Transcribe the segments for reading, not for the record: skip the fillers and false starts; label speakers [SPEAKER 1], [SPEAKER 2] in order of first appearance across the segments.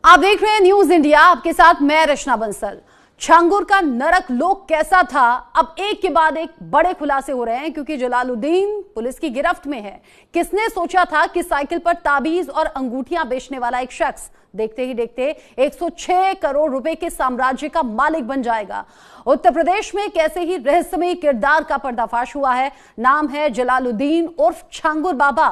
[SPEAKER 1] आप देख रहे हैं न्यूज इंडिया, आपके साथ मैं रचना बंसल। छांगुर का नरक लोक कैसा था, अब एक के बाद एक बड़े खुलासे हो रहे हैं क्योंकि जलालुद्दीन पुलिस की गिरफ्त में है। किसने सोचा था कि साइकिल पर ताबीज और अंगूठियां बेचने वाला एक शख्स देखते ही देखते 106 करोड़ रुपए के साम्राज्य का मालिक बन जाएगा। उत्तर प्रदेश में कैसे ही रहस्यमय किरदार का पर्दाफाश हुआ है। नाम है जलालुद्दीन उर्फ छांगुर बाबा।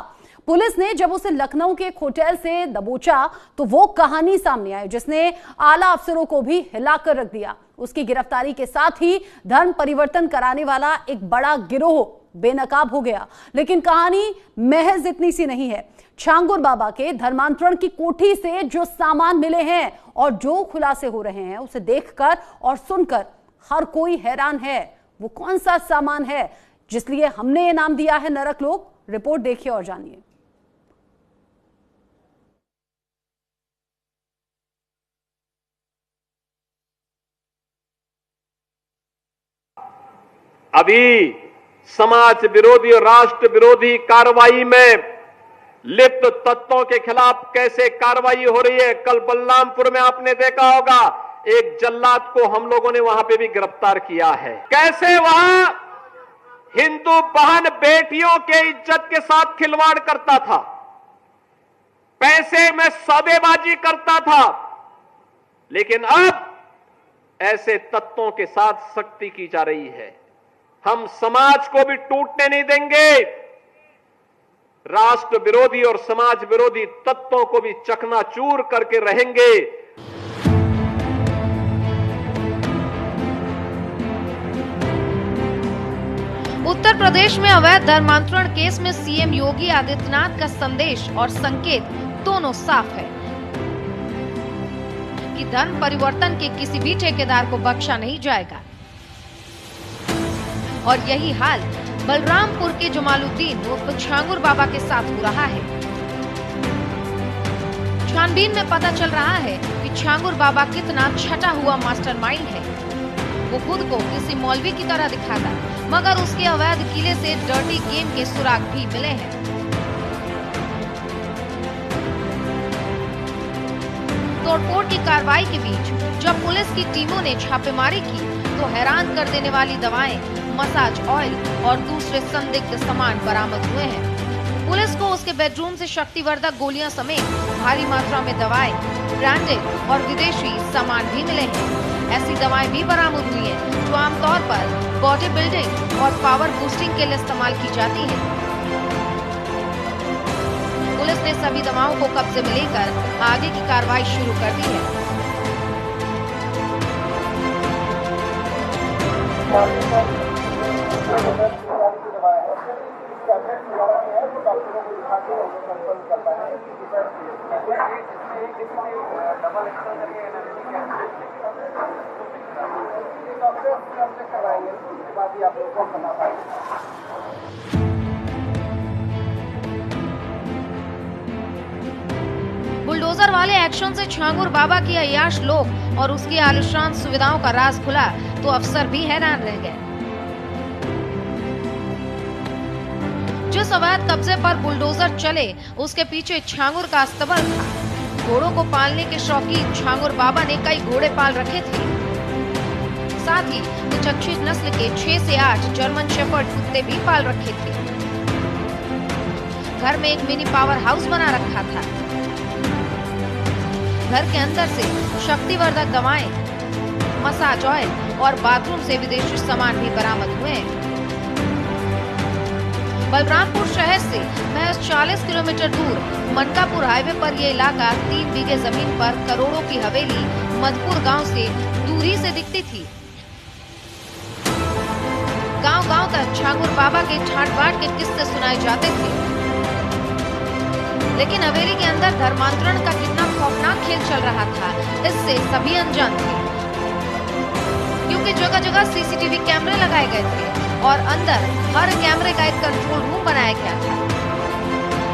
[SPEAKER 1] पुलिस ने जब उसे लखनऊ के एक होटल से दबोचा तो वो कहानी सामने आई जिसने आला अफसरों को भी हिलाकर रख दिया। उसकी गिरफ्तारी के साथ ही धर्म परिवर्तन कराने वाला एक बड़ा गिरोह बेनकाब हो गया। लेकिन कहानी महज इतनी सी नहीं है। छांगुर बाबा के धर्मांतरण की कोठी से जो सामान मिले हैं और जो खुलासे हो रहे हैं उसे देखकर और सुनकर हर कोई हैरान है। वो कौन सा सामान है जिसलिए हमने ये नाम दिया है नरक लोक? रिपोर्ट देखिए और जानिए।
[SPEAKER 2] अभी समाज विरोधी और राष्ट्र विरोधी कार्रवाई में लिप्त तत्वों के खिलाफ कैसे कार्रवाई हो रही है। कल बलरामपुर में आपने देखा होगा एक जल्लाद को हम लोगों ने वहां पे भी गिरफ्तार किया है। कैसे वहां हिंदू बहन बेटियों के इज्जत के साथ खिलवाड़ करता था, पैसे में सौदेबाजी करता था। लेकिन अब ऐसे तत्वों के साथ सख्ती की जा रही है। हम समाज को भी टूटने नहीं देंगे, राष्ट्र विरोधी और समाज विरोधी तत्वों को भी चकनाचूर करके रहेंगे।
[SPEAKER 3] उत्तर प्रदेश में अवैध धर्मांतरण केस में सीएम योगी आदित्यनाथ का संदेश और संकेत दोनों साफ है कि धर्म परिवर्तन के किसी भी ठेकेदार को बख्शा नहीं जाएगा। और यही हाल बलरामपुर के जमालुद्दीन उर्फ छांगुर बाबा के साथ हो रहा है। छानबीन में पता चल रहा है कि छांगुर बाबा कितना छटा हुआ मास्टरमाइंड है। वो खुद को किसी मौलवी की तरह दिखाता, मगर उसके अवैध किले से डर्टी गेम के सुराग भी मिले हैं। तोड़फोड़ की कार्रवाई के बीच जब पुलिस की टीमों ने छापेमारी की तो हैरान कर देने वाली दवाएं, मसाज ऑयल और दूसरे संदिग्ध सामान बरामद हुए हैं। पुलिस को उसके बेडरूम से शक्तिवर्धक गोलियां समेत भारी मात्रा में दवाएं, ब्रांडेड और विदेशी सामान भी मिले हैं। ऐसी दवाएं भी बरामद हुई हैं जो आमतौर पर बॉडी बिल्डिंग और पावर बूस्टिंग के लिए इस्तेमाल की जाती है। पुलिस ने सभी दवाओं को कब्जे में लेकर आगे की कार्रवाई शुरू कर दी है। बुलडोजर वाले एक्शन से छांगुर बाबा की अय्याश लोक और उसकी आलिशान सुविधाओं का राज खुला तो अफसर भी हैरान रह गए। जिस अवैध कब्जे पर बुलडोजर चले उसके पीछे छांगुर का अस्तबल था। घोड़ों को पालने के शौकीन छांगुर बाबा ने कई घोड़े पाल रखे थे। साथ ही कुछ अच्छी नस्ल के 6 से 8 जर्मन शेफर्ड कुत्ते भी पाल रखे थे। घर में एक मिनी पावर हाउस बना रखा था। घर के अंदर से शक्तिवर्धक दवाएं, मसाज ऑयल और बाथरूम से विदेशी सामान भी बरामद हुए हैं। बलरामपुर शहर से महज 40 किलोमीटर दूर मनकापुर हाईवे पर यह इलाका 3 बीघे जमीन पर करोड़ों की हवेली मधुपुर गांव से दूरी से दिखती थी। गांव-गांव तक छांगुर बाबा के ठाट-बाट के किस्से सुनाए जाते थे। लेकिन हवेली के अंदर धर्मांतरण का कितना खौफनाक खेल चल रहा था, इससे सभी अनजान थे। क्योंकि जगह जगह सीसीटीवी कैमरे लगाए गए थे और अंदर हर कैमरे का एक कंट्रोल रूम बनाया गया था।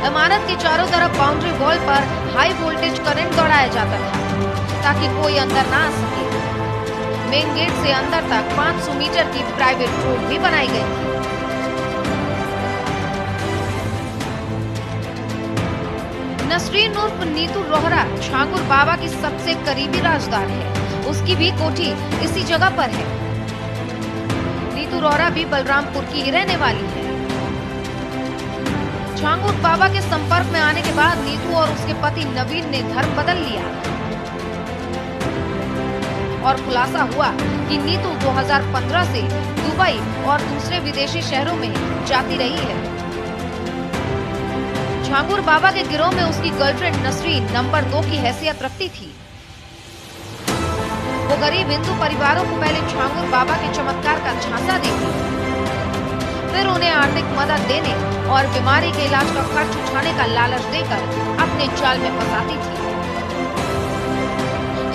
[SPEAKER 3] इमारत के चारों तरफ बाउंड्री वॉल पर हाई वोल्टेज करंट दौड़ाया जाता था ताकि कोई अंदर ना आ सके। मेन गेट से अंदर तक 500 मीटर की प्राइवेट रोड भी बनाई गई थी। नसरीन उर्फ नीतू रोहरा छांगुर बाबा की सबसे करीबी राजदार है। उसकी भी कोठी इसी जगह पर है। नीतू रोहरा भी बलरामपुर की ही रहने वाली है। छांगुर बाबा के संपर्क में आने के बाद नीतू और उसके पति नवीन ने धर्म बदल लिया और खुलासा हुआ कि नीतू 2015 से दुबई और दूसरे विदेशी शहरों में जाती रही है। छांगुर बाबा के गिरोह में उसकी गर्लफ्रेंड नसरीन नंबर 2 की हैसियत रखती थी। वो गरीब हिंदू परिवारों को पहले छांगुर बाबा के चमत्कार का झांसा देती, फिर उन्हें आर्थिक मदद देने और बीमारी के इलाज का खर्च उठाने का लालच देकर अपने जाल में फंसाती थी।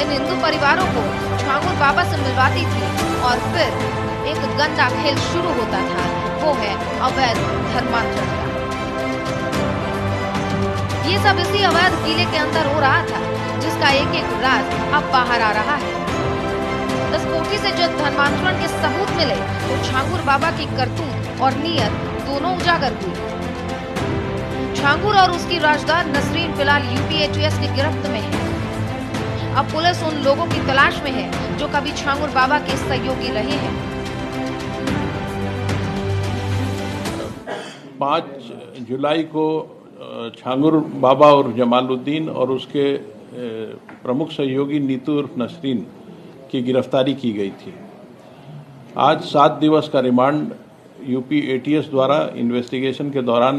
[SPEAKER 3] इन हिंदू परिवारों को छांगुर बाबा से मिलवाती थी और फिर एक गंदा खेल शुरू होता था, वो है अवैध धर्मांतरण का। ये सब इसी अवैध किले के अंदर हो रहा था, जिसका एक एक राज अब बाहर आ रहा है। इस कोठी से जब धर्मांतरण के सबूत मिले तो छांगुर बाबा की करतूत और नीयत दोनों उजागर हुई। छांगुर और उसकी राजदार नसरीन फिलहाल यूपी एटीएस की गिरफ्त में है। अब पुलिस उन लोगों की तलाश में है जो कभी छांगुर बाबा के सहयोगी रहे हैं।
[SPEAKER 4] 5 जुलाई को छांगुर बाबा और जमालुद्दीन और उसके प्रमुख सहयोगी नीतू उर्फ नसरीन की गिरफ्तारी की गई थी। आज 7 दिवस का रिमांड यूपी एटीएस द्वारा इन्वेस्टिगेशन के दौरान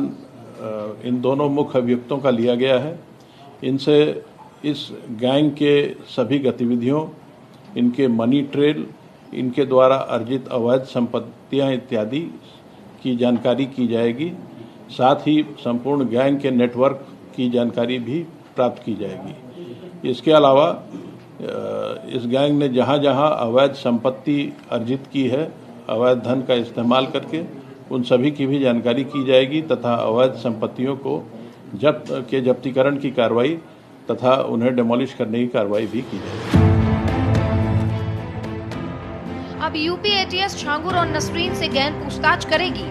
[SPEAKER 4] इन दोनों मुख्य अभियुक्तों का लिया गया है। इनसे इस गैंग के सभी गतिविधियों, इनके मनी ट्रेल, इनके द्वारा अर्जित अवैध संपत्तियां इत्यादि की जानकारी की जाएगी। साथ ही संपूर्ण गैंग के नेटवर्क की जानकारी भी प्राप्त की जाएगी। इसके अलावा इस गैंग ने जहां जहां अवैध संपत्ति अर्जित की है, अवैध धन का इस्तेमाल करके, उन सभी की भी जानकारी की जाएगी तथा अवैध संपत्तियों को जब्तीकरण की कार्रवाई तथा उन्हें डिमोलिश करने की कार्रवाई भी की जाएगी।
[SPEAKER 3] अब यूपी एटीएस छांगुर और नसरीन से गैंग पूछताछ करेगी।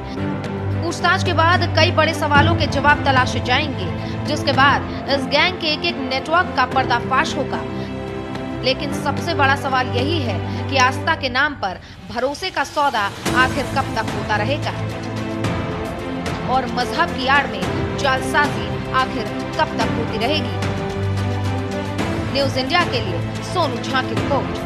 [SPEAKER 3] पूछताछ के बाद कई बड़े सवालों के जवाब तलाशे जाएंगे, जिसके बाद इस गैंग के एक एक नेटवर्क का पर्दाफाश होगा। लेकिन सबसे बड़ा सवाल यही है कि आस्था के नाम पर भरोसे का सौदा आखिर कब तक होता रहेगा और मजहब की आड़ में जालसाजी आखिर कब तक होती रहेगी। न्यूज इंडिया के लिए सोनू झा की रिपोर्ट।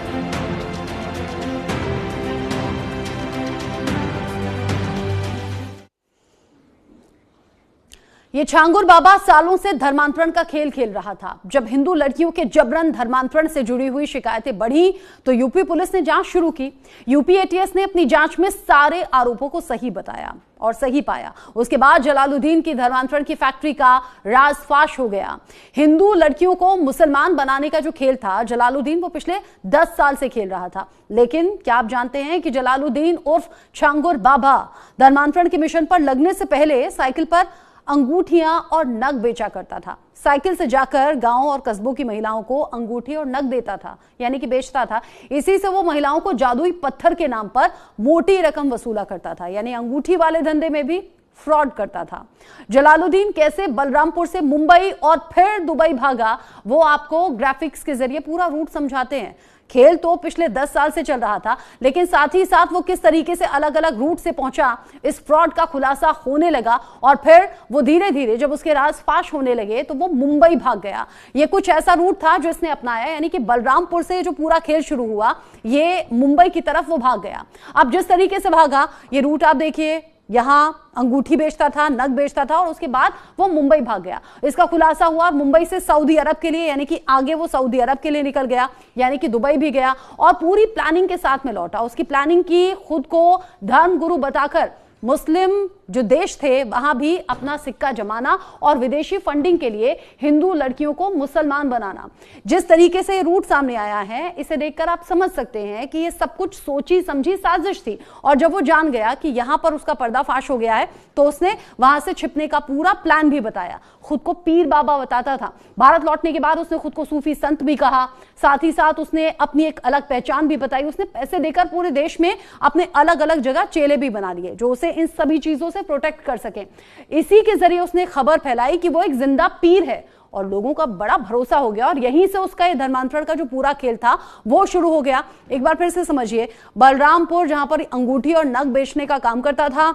[SPEAKER 1] ये छांगुर बाबा सालों से धर्मांतरण का खेल खेल रहा था। जब हिंदू लड़कियों के जबरन धर्मांतरण से जुड़ी हुई शिकायतें बढ़ी तो यूपी पुलिस ने जांच शुरू की। यूपी एटीएस ने अपनी जांच में सारे आरोपों को सही बताया और सही पाया। उसके बाद जलालुद्दीन की धर्मांतरण की फैक्ट्री का राज फाश हो गया। हिंदू लड़कियों को मुसलमान बनाने का जो खेल था, जलालुद्दीन वो पिछले 10 साल से खेल रहा था। लेकिन क्या आप जानते हैं कि जलालुद्दीन उर्फ छांगुर बाबा धर्मांतरण के मिशन पर लगने से पहले साइकिल पर अंगूठियां और नग बेचा करता था। साइकिल से जाकर गांव और कस्बों की महिलाओं को अंगूठी और नग देता था, यानी कि बेचता था। इसी से वो महिलाओं को जादुई पत्थर के नाम पर मोटी रकम वसूला करता था, यानी अंगूठी वाले धंधे में भी फ्रॉड करता था। जलालुद्दीन कैसे बलरामपुर से मुंबई और फिर दुबई भागा, वो आपको ग्राफिक्स के जरिए पूरा रूट समझाते हैं। खेल तो पिछले 10 साल से चल रहा था, लेकिन साथ ही साथ वो किस तरीके से अलग अलग रूट से पहुंचा, इस फ्रॉड का खुलासा होने लगा और फिर वो धीरे धीरे जब उसके राज फाश होने लगे तो वो मुंबई भाग गया। ये कुछ ऐसा रूट था जो इसने अपनाया, यानी कि बलरामपुर से जो पूरा खेल शुरू हुआ, ये मुंबई की तरफ वो भाग गया। अब जिस तरीके से भागा, ये रूट आप देखिए, यहां अंगूठी बेचता था, नग बेचता था और उसके बाद वो मुंबई भाग गया। इसका खुलासा हुआ मुंबई से सऊदी अरब के लिए, यानी कि आगे वो सऊदी अरब के लिए निकल गया, यानी कि दुबई भी गया और पूरी प्लानिंग के साथ में लौटा। उसकी प्लानिंग की, खुद को धर्म गुरु बताकर मुस्लिम जो देश थे वहां भी अपना सिक्का जमाना और विदेशी फंडिंग के लिए हिंदू लड़कियों को मुसलमान बनाना। जिस तरीके से रूट सामने आया है, इसे देखकर आप समझ सकते हैं कि ये सब कुछ सोची समझी साजिश थी। और जब वो जान गया कि यहां पर उसका पर्दाफाश हो गया है तो उसने वहां से छिपने का पूरा प्लान भी बताया। खुद को पीर बाबा बताता था। भारत लौटने के बाद उसने खुद को सूफी संत भी कहा। साथ ही साथ उसने अपनी एक अलग पहचान भी बताई। उसने पैसे देकर पूरे देश में अपने अलग अलग जगह चेले भी बना लिए जो उसे इन सभी चीजों से प्रोटेक्ट कर सके। इसी के जरिए उसने खबर फैलाई कि वो एक जिंदा पीर है और लोगों का बड़ा भरोसा हो गया और यहीं से उसका ये धर्मांतरण का जो पूरा खेल था वो शुरू हो गया। एक बार फिर से समझिए, बलरामपुर जहां पर अंगूठी और नग बेचने का काम करता था,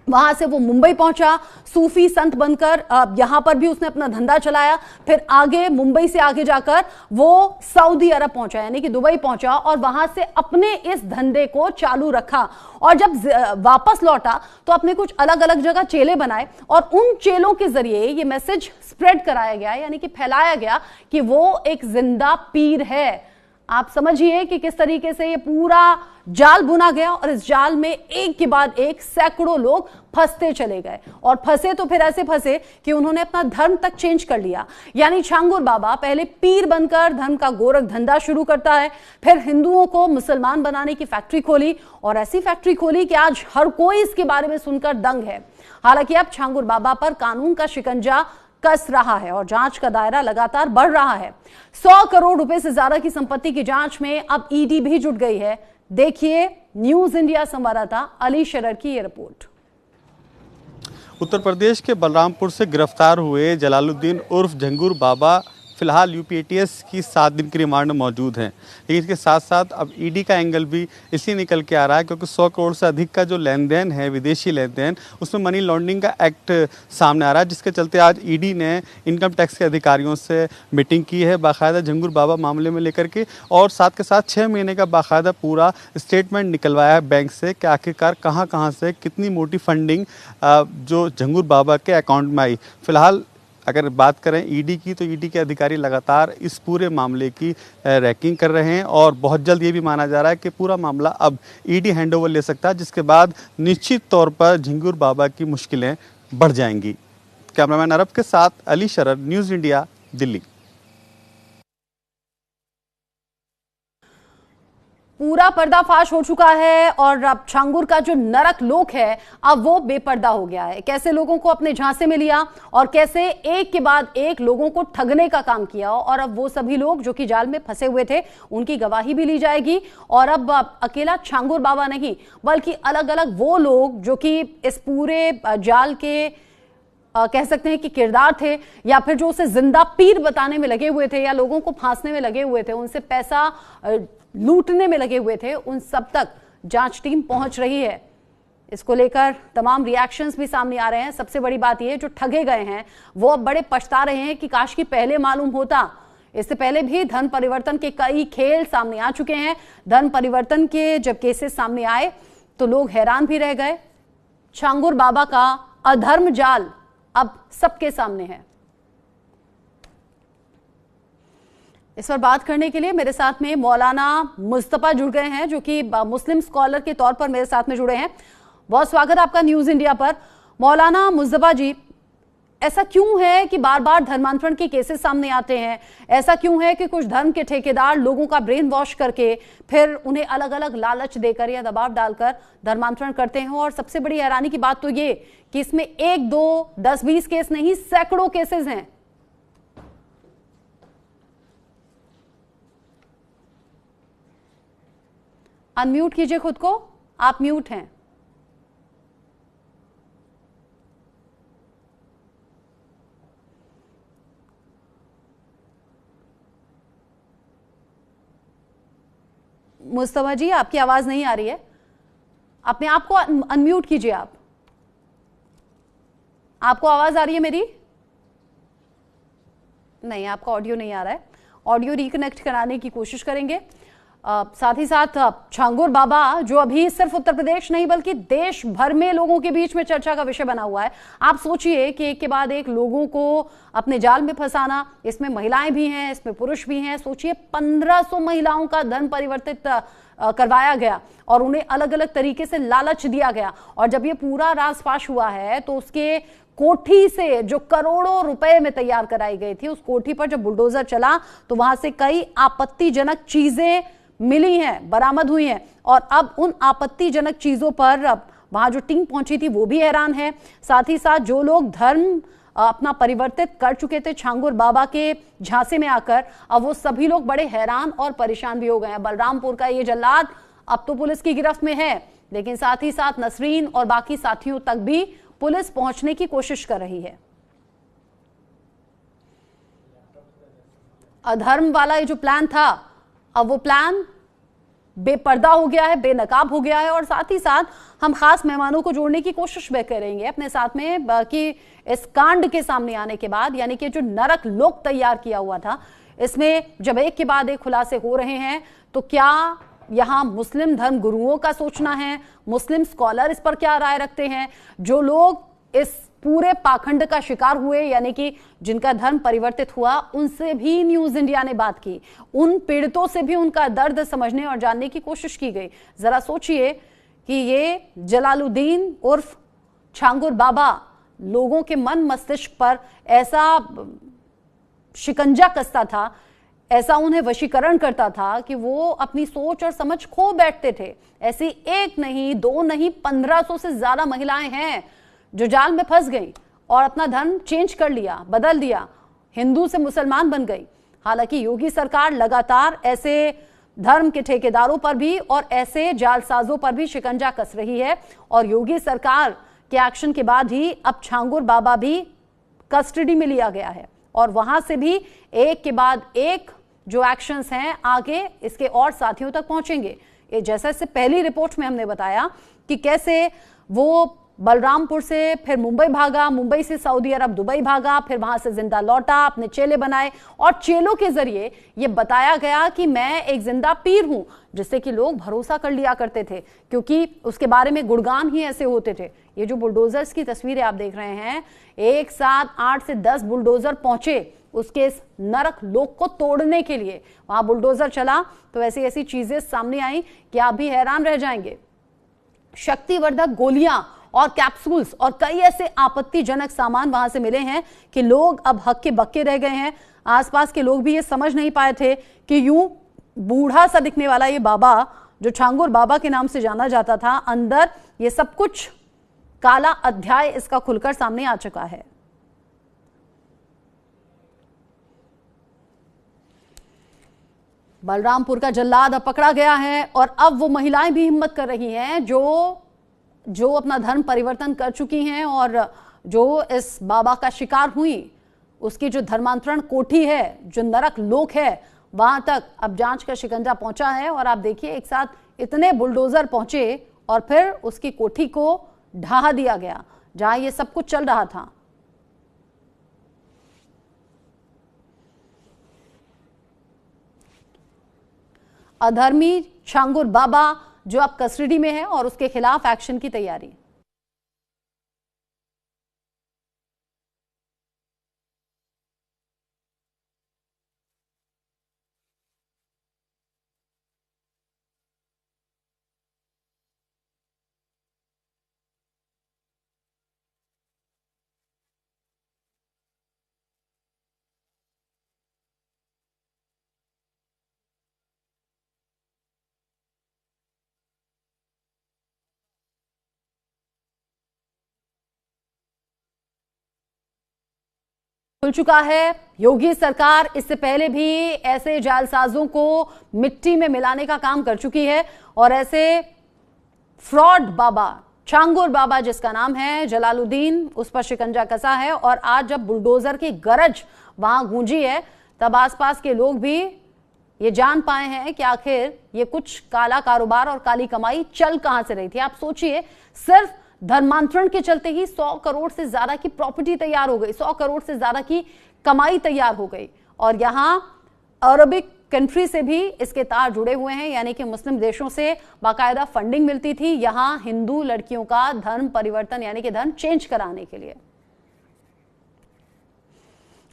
[SPEAKER 1] वहां से वो मुंबई पहुंचा सूफी संत बनकर, यहां पर भी उसने अपना धंधा चलाया, फिर आगे मुंबई से आगे जाकर वो सऊदी अरब पहुंचा यानी कि दुबई पहुंचा और वहां से अपने इस धंधे को चालू रखा। और जब वापस लौटा तो अपने कुछ अलग अलग जगह चेले बनाए और उन चेलों के जरिए ये मैसेज स्प्रेड कराया गया यानी कि फैलाया गया कि वो एक जिंदा पीर है। आप समझिए कि किस तरीके से ये पूरा जाल बुना गया और इस जाल में एक के बाद एक सैकड़ों लोग फंसते चले गए और फंसे तो फिर ऐसे फंसे कि उन्होंने अपना धर्म तक चेंज कर लिया। यानी छांगुर बाबा पहले पीर बनकर धर्म का गोरख धंधा शुरू करता है, फिर हिंदुओं को मुसलमान बनाने की फैक्ट्री खोली और ऐसी फैक्ट्री खोली कि आज हर कोई इसके बारे में सुनकर दंग है। हालांकि अब छांगुर बाबा पर कानून का शिकंजा कस रहा है और जांच का दायरा लगातार बढ़ रहा है। 100 करोड़ रुपए से ज्यादा की संपत्ति की जांच में अब ईडी भी जुट गई है। देखिए न्यूज इंडिया संवाददाता अली शरर की ये रिपोर्ट।
[SPEAKER 5] उत्तर प्रदेश के बलरामपुर से गिरफ्तार हुए जलालुद्दीन उर्फ झंगूर बाबा फिलहाल यूपीएटीएस की 7 दिन की रिमांड में मौजूद हैं। लेकिन इसके साथ साथ अब ईडी का एंगल भी इसलिए निकल के आ रहा है क्योंकि 100 करोड़ से अधिक का जो लेन देन है, विदेशी लेन देन, उसमें मनी लॉन्ड्रिंग का एक्ट सामने आ रहा है, जिसके चलते आज ईडी ने इनकम टैक्स के अधिकारियों से मीटिंग की है बाकायदा झंगूर बाबा मामले में लेकर के, और साथ के साथ 6 महीने का बाकायदा पूरा स्टेटमेंट निकलवाया है बैंक से कि आखिरकार कहाँ कहाँ से कितनी मोटी फंडिंग जो झंगूर बाबा के अकाउंट में आई। फिलहाल अगर बात करें ईडी की, तो ईडी के अधिकारी लगातार इस पूरे मामले की रैकिंग कर रहे हैं और बहुत जल्द ये भी माना जा रहा है कि पूरा मामला अब ईडी हैंडओवर ले सकता है, जिसके बाद निश्चित तौर पर झंगूर बाबा की मुश्किलें बढ़ जाएंगी। कैमरामैन अरब के साथ अली शरर, न्यूज़ इंडिया, दिल्ली।
[SPEAKER 1] पूरा पर्दाफाश हो चुका है और अब छांगुर का जो नरक लोक है अब वो बेपर्दा हो गया है। कैसे लोगों को अपने झांसे में लिया और कैसे एक के बाद एक लोगों को ठगने का काम किया, और अब वो सभी लोग जो कि जाल में फंसे हुए थे उनकी गवाही भी ली जाएगी। और अब अकेला छांगुर बाबा नहीं बल्कि अलग अलग वो लोग जो कि इस पूरे जाल के कह सकते हैं कि किरदार थे या फिर जो उसे जिंदा पीर बताने में लगे हुए थे या लोगों को फांसने में लगे हुए थे, उनसे पैसा लूटने में लगे हुए थे, उन सब तक जांच टीम पहुंच रही है। इसको लेकर तमाम रिएक्शंस भी सामने आ रहे हैं। सबसे बड़ी बात यह है जो ठगे गए हैं वो अब बड़े पछता रहे हैं कि काश की पहले मालूम होता। इससे पहले भी धन परिवर्तन के कई खेल सामने आ चुके हैं। धन परिवर्तन के जब केसेस सामने आए तो लोग हैरान भी रह गए। छांगुर बाबा का अधर्म जाल अब सबके सामने है। इस पर बात करने के लिए मेरे साथ में मौलाना मुस्तफा जुड़ गए हैं जो कि मुस्लिम स्कॉलर के तौर पर मेरे साथ में जुड़े हैं। बहुत स्वागत आपका न्यूज इंडिया पर। मौलाना मुस्तफा जी, ऐसा क्यों है कि बार बार धर्मांतरण के केसेस सामने आते हैं? ऐसा क्यों है कि कुछ धर्म के ठेकेदार लोगों का ब्रेन वॉश करके फिर उन्हें अलग अलग लालच देकर या दबाव डालकर धर्मांतरण करते हैं? और सबसे बड़ी हैरानी की बात तो ये कि इसमें 1, 2, 10, 20 केस नहीं, सैकड़ों केसेस हैं। अनम्यूट कीजिए खुद को, आप म्यूट हैं। मुस्तफा जी, आपकी आवाज नहीं आ रही है, अपने आप को अनम्यूट कीजिए। आपको आवाज आ रही है मेरी? नहीं, आपका ऑडियो नहीं आ रहा है। ऑडियो रिकनेक्ट कराने की कोशिश करेंगे। साथ ही साथ छांगुर बाबा जो अभी सिर्फ उत्तर प्रदेश नहीं बल्कि देश भर में लोगों के बीच में चर्चा का विषय बना हुआ है। आप सोचिए कि एक के बाद एक लोगों को अपने जाल में फंसाना, इसमें महिलाएं भी हैं, इसमें पुरुष भी हैं। सोचिए 1500 महिलाओं का धन परिवर्तित करवाया गया और उन्हें अलग अलग तरीके से लालच दिया गया। और जब ये पूरा राज फाश हुआ है तो उसके कोठी से जो करोड़ों रुपए में तैयार कराई गई थी, उस कोठी पर जब बुलडोजर चला तो वहां से कई आपत्तिजनक चीजें मिली हैं, बरामद हुई हैं। और अब उन आपत्तिजनक चीजों पर अब वहां जो टीम पहुंची थी वो भी हैरान है। साथ ही साथ जो लोग धर्म अपना परिवर्तित कर चुके थे छांगुर बाबा के झांसे में आकर, अब वो सभी लोग बड़े हैरान और परेशान भी हो गए हैं। बलरामपुर का ये जल्लाद अब तो पुलिस की गिरफ्त में है, लेकिन साथ ही साथ नसरीन और बाकी साथियों तक भी पुलिस पहुंचने की कोशिश कर रही है। अधर्म वाला ये जो प्लान था, अब वो प्लान बेपर्दा हो गया है, बेनकाब हो गया है। और साथ ही साथ हम खास मेहमानों को जोड़ने की कोशिश भी करेंगे अपने साथ में कि इस कांड के सामने आने के बाद, यानी कि जो नरक लोक तैयार किया हुआ था, इसमें जब एक के बाद एक खुलासे हो रहे हैं, तो क्या यहां मुस्लिम धर्म गुरुओं का सोचना है, मुस्लिम स्कॉलर इस पर क्या राय रखते हैं, जो लोग इस पूरे पाखंड का शिकार हुए, यानी कि जिनका धर्म परिवर्तित हुआ, उनसे भी न्यूज इंडिया ने बात की, उन पीड़ितों से भी उनका दर्द समझने और जानने की कोशिश की गई। जरा सोचिए कि ये जलालुद्दीन उर्फ छांगुर बाबा लोगों के मन मस्तिष्क पर ऐसा शिकंजा कसता था, ऐसा उन्हें वशीकरण करता था कि वो अपनी सोच और समझ खो बैठते थे। ऐसी एक नहीं, दो नहीं, 1500 से ज्यादा महिलाएं हैं जो जाल में फंस गई और अपना धर्म चेंज कर लिया, बदल दिया, हिंदू से मुसलमान बन गई। हालांकि योगी सरकार लगातार ऐसे धर्म के ठेकेदारों पर भी और ऐसे जालसाजों पर भी शिकंजा कस रही है। और योगी सरकार के एक्शन के बाद ही अब छांगुर बाबा भी कस्टडी में लिया गया है और वहां से भी एक के बाद एक जो एक्शंस हैं आगे इसके और साथियों तक पहुंचेंगे। ये जैसा इससे पहली रिपोर्ट में हमने बताया कि कैसे वो बलरामपुर से फिर मुंबई भागा, मुंबई से सऊदी अरब दुबई भागा, फिर वहां से जिंदा लौटा, अपने चेले बनाए और चेलों के जरिए ये बताया गया कि मैं एक जिंदा पीर हूं, जिससे कि लोग भरोसा कर लिया करते थे क्योंकि उसके बारे में गुणगान ही ऐसे होते थे। ये जो बुलडोजर्स की तस्वीरें आप देख रहे हैं, एक साथ 8 से 10 बुलडोजर पहुंचे उसके इस नरक लोक को तोड़ने के लिए। वहां बुलडोजर चला तो ऐसी ऐसी चीजें सामने आई कि आप भी हैरान रह जाएंगे। शक्तिवर्धक गोलियां और कैप्सूल्स और कई ऐसे आपत्तिजनक सामान वहां से मिले हैं कि लोग अब हक्के बक्के रह गए हैं। आसपास के लोग भी ये समझ नहीं पाए थे कि यूं बूढ़ा सा दिखने वाला ये बाबा, जो छांगुर बाबा के नाम से जाना जाता था, अंदर ये सब कुछ काला अध्याय इसका खुलकर सामने आ चुका है। बलरामपुर का जल्लाद अब पकड़ा गया है और अब वो महिलाएं भी हिम्मत कर रही हैं जो अपना धर्म परिवर्तन कर चुकी हैं और जो इस बाबा का शिकार हुई, उसकी जो धर्मांतरण कोठी है, जो नरक लोक है, वहां तक अब जांच का शिकंजा पहुंचा है। और आप देखिए एक साथ इतने बुलडोजर पहुंचे और फिर उसकी कोठी को ढहा दिया गया जहां ये सब कुछ चल रहा था। अधर्मी छांगुर बाबा जो अब कस्टडी में है और उसके खिलाफ एक्शन की तैयारी। खुल चुका है। योगी सरकार इससे पहले भी ऐसे जालसाजों को मिट्टी में मिलाने का काम कर चुकी है और ऐसे फ्रॉड बाबा, छांगुर बाबा जिसका नाम है, जलालुद्दीन, उस पर शिकंजा कसा है। और आज जब बुलडोजर की गरज वहां गूंजी है तब आसपास के लोग भी ये जान पाए हैं कि आखिर ये कुछ काला कारोबार और काली कमाई चल कहां से रही थी। आप सोचिए, सिर्फ धर्मांतरण के चलते ही 100 करोड़ से ज्यादा की प्रॉपर्टी तैयार हो गई, 100 करोड़ से ज्यादा की कमाई तैयार हो गई। और यहां अरबिक कंट्री से भी इसके तार जुड़े हुए हैं, यानी कि मुस्लिम देशों से बाकायदा फंडिंग मिलती थी यहां हिंदू लड़कियों का धर्म परिवर्तन यानी कि धर्म चेंज कराने के लिए।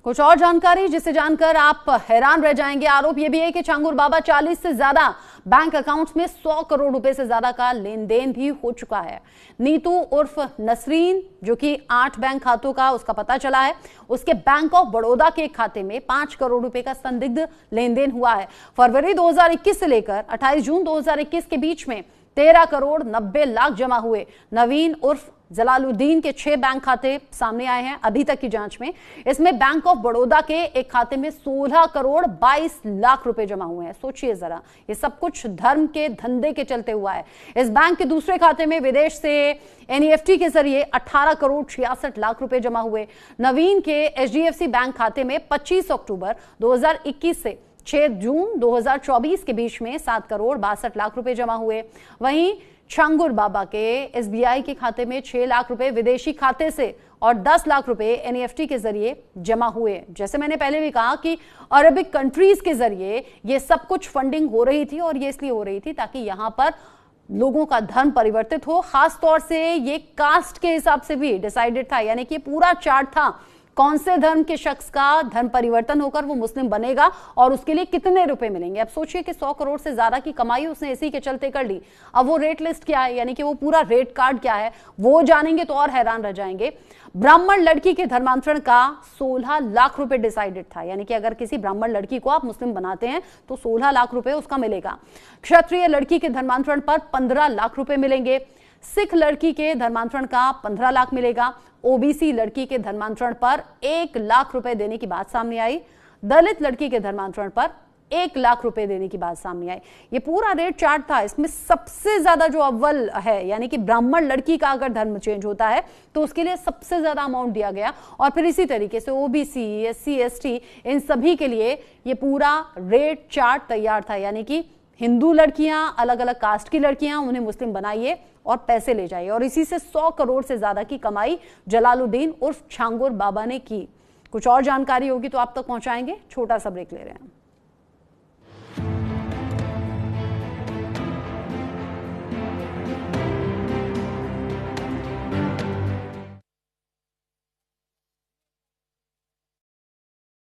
[SPEAKER 1] कुछ और जानकारी जिसे जानकर आप हैरान रह जाएंगे। आरोप यह भी है कि छांगुर बाबा 40 से ज्यादा बैंक अकाउंट्स में 100 करोड़ रुपए से ज्यादा का लेन देन भी हो चुका है। नीतू उर्फ नसरीन, जो कि 8 बैंक खातों का उसका पता चला है, उसके बैंक ऑफ बड़ौदा के खाते में 5 करोड़ रुपए का संदिग्ध लेन देन हुआ है। फरवरी 2021 से लेकर 28 जून 2021 के बीच में 13 करोड़ 90 लाख जमा हुए। नवीन उर्फ जलालुद्दीन के 6 बैंक खाते सामने आए हैं अभी तक की जांच में। इसमें बैंक ऑफ बड़ौदा के एक खाते में 16 करोड़ 22 लाख रुपए जमा हुए हैं। सोचिए जरा, ये सब कुछ धर्म के धंधे के चलते हुआ है। इस बैंक के दूसरे खाते में विदेश से NEFT के जरिए 18 करोड़ 66 लाख रुपए जमा हुए। नवीन के HDFC बैंक खाते में 25 अक्टूबर 2021 से 6 जून 2024 के बीच में 7 करोड़ 62 लाख रुपए जमा हुए। वहीं छांगुर बाबा के SBI के खाते में 6 लाख रुपए विदेशी खाते से और 10 लाख रुपए NEFT के जरिए जमा हुए। जैसे मैंने पहले भी कहा कि अरबिक कंट्रीज के जरिए ये सब कुछ फंडिंग हो रही थी, और ये इसलिए हो रही थी ताकि यहां पर लोगों का धर्म परिवर्तित हो। खास तौर से ये कास्ट के हिसाब से भी डिसाइडेड था, यानी कि पूरा चार्ट था कौन से धर्म के शख्स का धर्म परिवर्तन होकर वो मुस्लिम बनेगा और उसके लिए कितने रुपए मिलेंगे। अब सोचिए कि 100 करोड़ से ज्यादा की कमाई उसने इसी के चलते कर ली। अब वो रेट लिस्ट क्या है, यानी कि वो पूरा रेट कार्ड क्या है, वो जानेंगे तो और हैरान रह जाएंगे। ब्राह्मण लड़की के धर्मांतरण का 16 लाख रुपए डिसाइडेड था, यानी कि अगर किसी ब्राह्मण लड़की को आप मुस्लिम बनाते हैं तो 16 लाख रुपए उसका मिलेगा। क्षत्रिय लड़की के धर्मांतरण पर 15 लाख रुपए मिलेंगे। सिख लड़की के धर्मांतरण का 15 लाख मिलेगा। OBC लड़की के धर्मांतरण पर 1 लाख रुपए देने की बात सामने आई। दलित लड़की के धर्मांतरण पर 1 लाख रुपए देने की बात सामने आई। ये पूरा रेट चार्ट था। इसमें सबसे ज्यादा जो अव्वल है, यानी कि ब्राह्मण लड़की का अगर धर्म चेंज होता है तो उसके लिए सबसे ज्यादा अमाउंट दिया गया, और फिर इसी तरीके से OBC, SC, ST इन सभी के लिए ये पूरा रेट चार्ट तैयार था, यानी कि हिंदू लड़कियां, अलग अलग कास्ट की लड़कियां, उन्हें मुस्लिम बनाइए और पैसे ले जाइए। और इसी से 100 करोड़ से ज्यादा की कमाई जलालुद्दीन उर्फ छांगुर बाबा ने की। कुछ और जानकारी होगी तो आप तक पहुंचाएंगे। छोटा सा ब्रेक ले रहे हैं।